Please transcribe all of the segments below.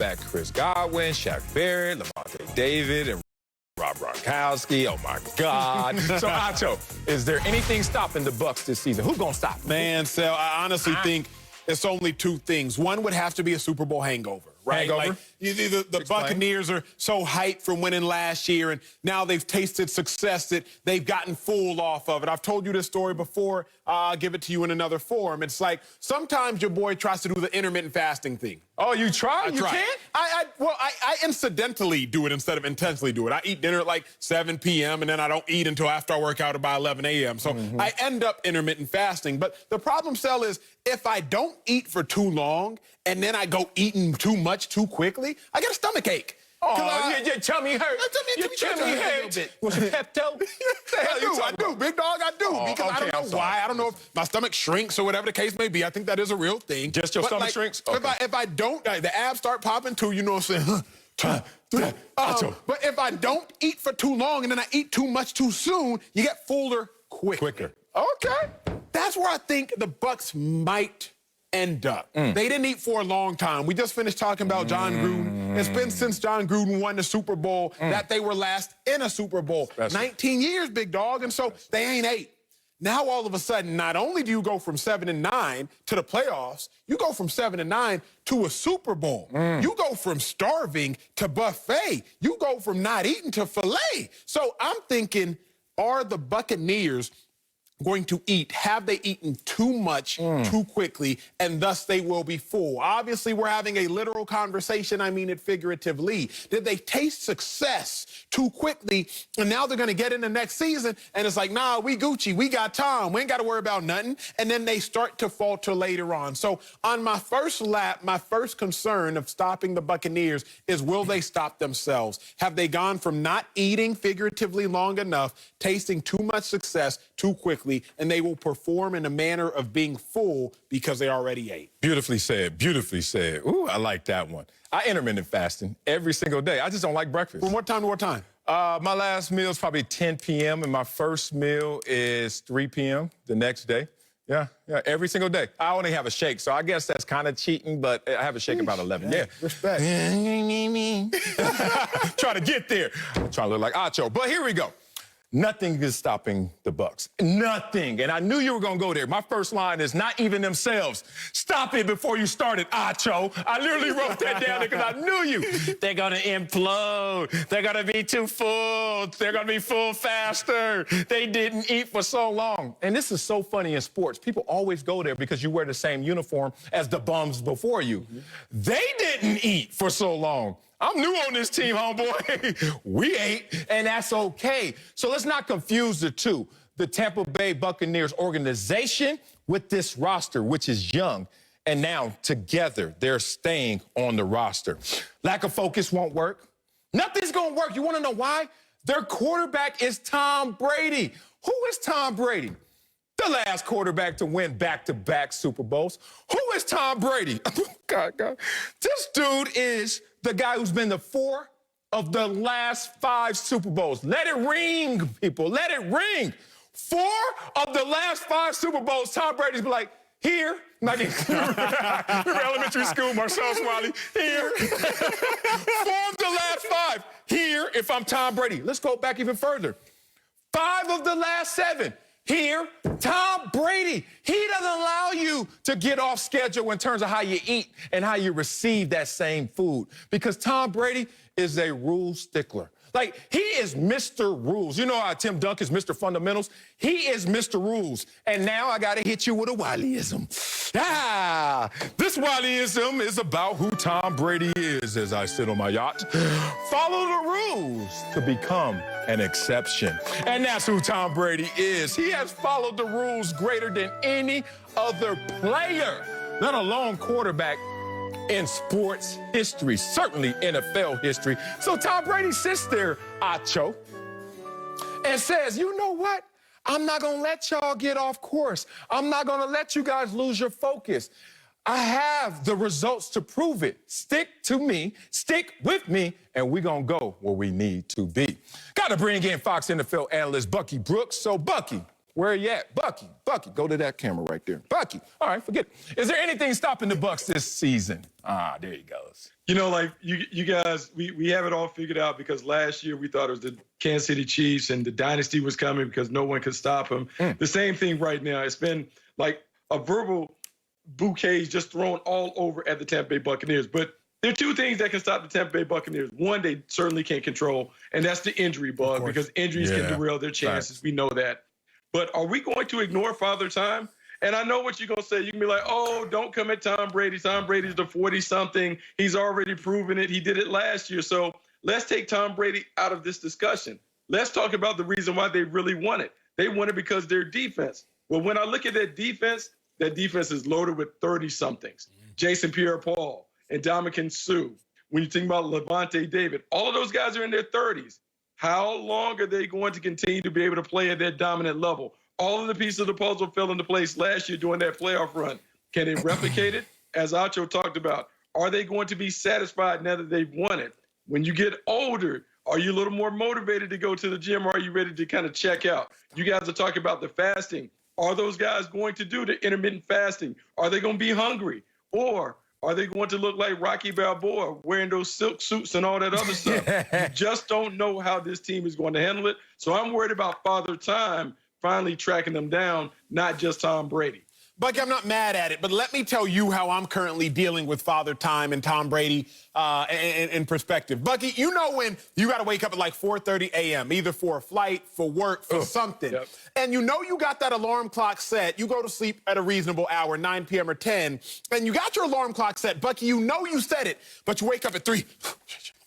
back Chris Godwin, Shaq Barrett, Lavonte David, and Rob Gronkowski. Oh, my God. So, Acho, is there anything stopping the Bucs this season? Who's going to stop them? Man, Sal, I honestly think it's only two things. One would have to be a Super Bowl hangover, right? Hangover? Like, the Buccaneers are so hyped from winning last year, and now they've tasted success that they've gotten full off of it. I've told you this story before. I'll give it to you in another form. It's like sometimes your boy tries to do the intermittent fasting thing. Oh, you try? You try. can't? I incidentally do it instead of intensely do it. I eat dinner at like 7 p.m. and then I don't eat until after I work out at about 11 a.m. So I end up intermittent fasting. But the problem, Sel, is if I don't eat for too long and then I go eating too much too quickly, I get a stomach ache. Oh, your tummy hurt. Your tummy hurts. Was it Pepto? I do, big dog, I do. Because I don't know why. I don't know if my stomach shrinks or whatever the case may be. I think that is a real thing. Just your stomach shrinks? Okay. If I don't, the abs start popping too, you know what I'm saying? But if I don't eat for too long and then I eat too much too soon, you get fuller quicker. Okay. That's where I think the Bucs might end up. They didn't eat for a long time. We just finished talking about John Gruden. It's been since John Gruden won the Super Bowl that they were last in a Super Bowl. 19 years, big dog, and so they ain't ate. Now, all of a sudden, not only do you go from 7-9 to the playoffs, you go from 7-9 to a Super Bowl. You go from starving to buffet. You go from not eating to filet. So I'm thinking, are the Buccaneers going to eat? Have they eaten too much too quickly, and thus they will be full? Obviously, we're having a literal conversation. I mean it figuratively. Did they taste success too quickly, and now they're going to get in the next season, and it's like, nah, we Gucci, we got Tom, we ain't got to worry about nothing, and then they start to falter later on. So on my first lap, my first concern of stopping the Buccaneers is, will they stop themselves? Have they gone from not eating figuratively long enough, tasting too much success too quickly, and they will perform in a manner of being full because they already ate? Beautifully said. Beautifully said. Ooh, I like that one. I intermittent fasting every single day. I just don't like breakfast. From what time to what time? My last meal is probably 10 p.m. and my first meal is 3 p.m. the next day. Yeah, every single day. I only have a shake, so I guess that's kind of cheating, but I have a shake about 11. Yeah. Respect. Trying to get there. I'm trying to look like Acho, but here we go. Nothing is stopping the Bucs. Nothing. And I knew you were going to go there. My first line is, not even themselves. Stop it before you started, Acho. I literally wrote that down because I knew you. They're going to implode. They're going to be too full. They're going to be full faster. They didn't eat for so long. And this is so funny in sports. People always go there because you wear the same uniform as the bums before you. They didn't eat for so long. I'm new on this team, homeboy. We ate, and that's okay. So let's not confuse the two. The Tampa Bay Buccaneers organization with this roster, which is young, and now together they're staying on the roster. Lack of focus won't work. Nothing's going to work. You want to know why? Their quarterback is Tom Brady. Who is Tom Brady? The last quarterback to win back-to-back Super Bowls. Who is Tom Brady? God. This dude is the guy who's been to 4 of the last 5 Super Bowls. Let it ring, people. Let it ring. 4 of the last 5 Super Bowls, Tom Brady's been like, here. Like in elementary school, Marcellus Wiley, here. 4 of the last 5, here, if I'm Tom Brady. Let's go back even further. 5 of the last 7. Here, Tom Brady, he doesn't allow you to get off schedule in terms of how you eat and how you receive that same food, because Tom Brady is a rule stickler. Like, he is Mr. Rules. You know how Tim Duncan is Mr. Fundamentals? He is Mr. Rules. And now I got to hit you with a Wileyism. This Wileyism is about who Tom Brady is as I sit on my yacht. Follow the rules to become an exception. And that's who Tom Brady is. He has followed the rules greater than any other player, let alone quarterback, in sports history, certainly NFL history. So Tom Brady sits there, Acho, and says, you know what? I'm not going to let y'all get off course. I'm not going to let you guys lose your focus. I have the results to prove it. Stick to me, stick with me, and we're going to go where we need to be. Got to bring in Fox NFL analyst Bucky Brooks. So, Bucky, Where you at? Bucky, go to that camera right there. Bucky, all right, forget it. Is there anything stopping the Bucs this season? Ah, there he goes. You know, like you guys, we have it all figured out because last year we thought it was the Kansas City Chiefs and the dynasty was coming because no one could stop them. The same thing right now. It's been like a verbal bouquet just thrown all over at the Tampa Bay Buccaneers. But there are two things that can stop the Tampa Bay Buccaneers. One, they certainly can't control, and that's the injury bug because injuries can derail their chances. Right. We know that. But are we going to ignore Father Time? And I know what you're going to say. You can be like, oh, don't come at Tom Brady. Tom Brady's the 40-something. He's already proven it. He did it last year. So let's take Tom Brady out of this discussion. Let's talk about the reason why they really won it. They won it because their defense. Well, when I look at that defense is loaded with 30-somethings. Jason Pierre-Paul and Ndamukong Suh. When you think about Levante David, all of those guys are in their 30s. How long are they going to continue to be able to play at that dominant level? All of the pieces of the puzzle fell into place last year during that playoff run. Can they replicate it? As Acho talked about, are they going to be satisfied now that they've won it? When you get older, are you a little more motivated to go to the gym, or are you ready to kind of check out? You guys are talking about the fasting. Are those guys going to do the intermittent fasting? Are they going to be hungry? Or are they going to look like Rocky Balboa wearing those silk suits and all that other stuff? You just don't know how this team is going to handle it. So I'm worried about Father Time finally tracking them down, not just Tom Brady. Bucky, I'm not mad at it, but let me tell you how I'm currently dealing with Father Time and Tom Brady in perspective. Bucky, you know when you got to wake up at like 4:30 a.m., either for a flight, for work, for something. Yep. And you know you got that alarm clock set. You go to sleep at a reasonable hour, 9 p.m. or 10, and you got your alarm clock set. Bucky, you know you set it, but you wake up at 3.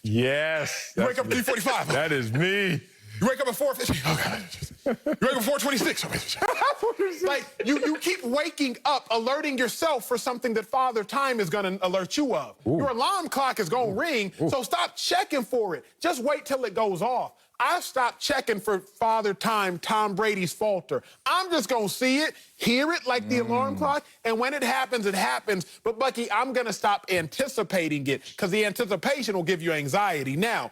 Yes. You wake up at 3:45. That is me. You wake up at 4:50. Oh, God. You wake up at 4:26. Like, you keep waking up, alerting yourself for something that Father Time is going to alert you of. Ooh. Your alarm clock is going to ring, so stop checking for it. Just wait till it goes off. I've stopped checking for Father Time, Tom Brady's falter. I'm just going to see it, hear it like the alarm clock, and when it happens, it happens. But, Bucky, I'm going to stop anticipating it because the anticipation will give you anxiety. Now,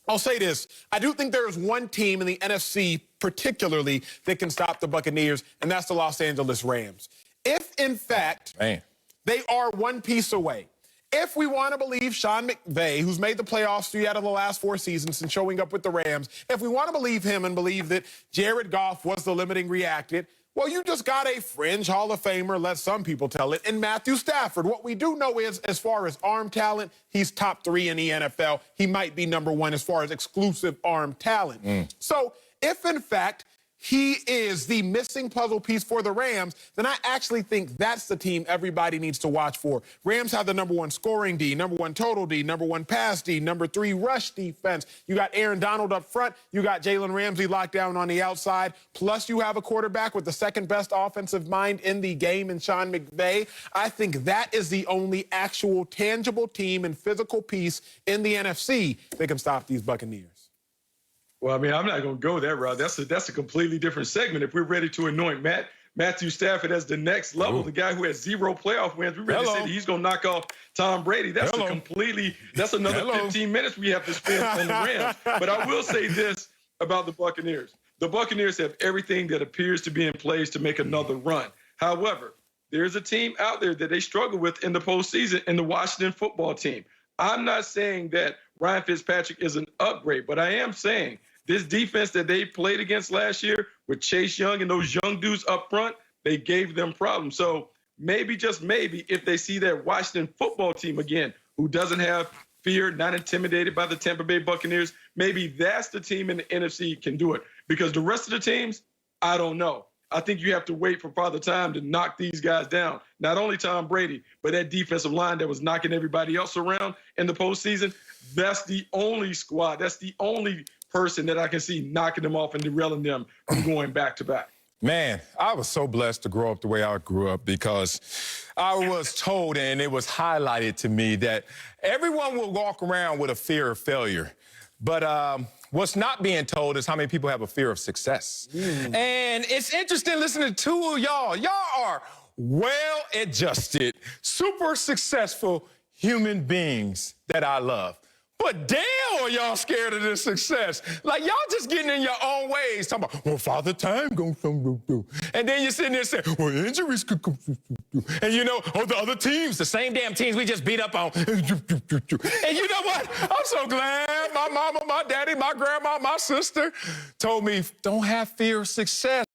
I'll say this. I do think there is one team in the NFC particularly that can stop the Buccaneers, and that's the Los Angeles Rams. If, in fact, they are one piece away. If we want to believe Sean McVay, who's made the playoffs 3 out of the last 4 seasons and showing up with the Rams, if we want to believe him and believe that Jared Goff was the limiting reactant, well, you just got a fringe Hall of Famer, let some people tell it, in Matthew Stafford. What we do know is, as far as arm talent, he's top 3 in the NFL. He might be number 1 as far as exclusive arm talent. So if, in fact, he is the missing puzzle piece for the Rams, then I actually think that's the team everybody needs to watch for. Rams have the number 1 scoring D, number 1 total D, number 1 pass D, number 3 rush defense. You got Aaron Donald up front. You got Jalen Ramsey locked down on the outside. Plus, you have a quarterback with the second best offensive mind in the game in Sean McVay. I think that is the only actual tangible team and physical piece in the NFC that can stop these Buccaneers. Well, I mean, I'm not going to go that route. That's a completely different segment. If we're ready to anoint Matthew Stafford as the next level, the guy who has 0 playoff wins, we're ready to say that he's going to knock off Tom Brady. That's that's another 15 minutes we have to spend on the Rams. But I will say this about the Buccaneers. The Buccaneers have everything that appears to be in place to make another run. However, there's a team out there that they struggle with in the postseason, in the Washington football team. I'm not saying that Ryan Fitzpatrick is an upgrade, but I am saying this defense that they played against last year with Chase Young and those young dudes up front, they gave them problems. So maybe, just maybe, if they see that Washington football team again, who doesn't have fear, not intimidated by the Tampa Bay Buccaneers, maybe that's the team in the NFC can do it. Because the rest of the teams, I don't know. I think you have to wait for Father Time to knock these guys down. Not only Tom Brady, but that defensive line that was knocking everybody else around in the postseason. That's the only squad. That's the only person that I can see knocking them off and derailing them from going back to back. Man, I was so blessed to grow up the way I grew up because I was told, and it was highlighted to me, that everyone will walk around with a fear of failure. But what's not being told is how many people have a fear of success. And it's interesting listening to 2 of y'all. Y'all are well-adjusted, super successful human beings that I love. But damn, are y'all scared of this success? Like, y'all just getting in your own ways, talking about, well, Father Time gonna come through. And then you're sitting there saying, well, injuries could come through. And you know, the other teams, the same damn teams we just beat up on. And you know what? I'm so glad my mama, my daddy, my grandma, my sister told me, don't have fear of success.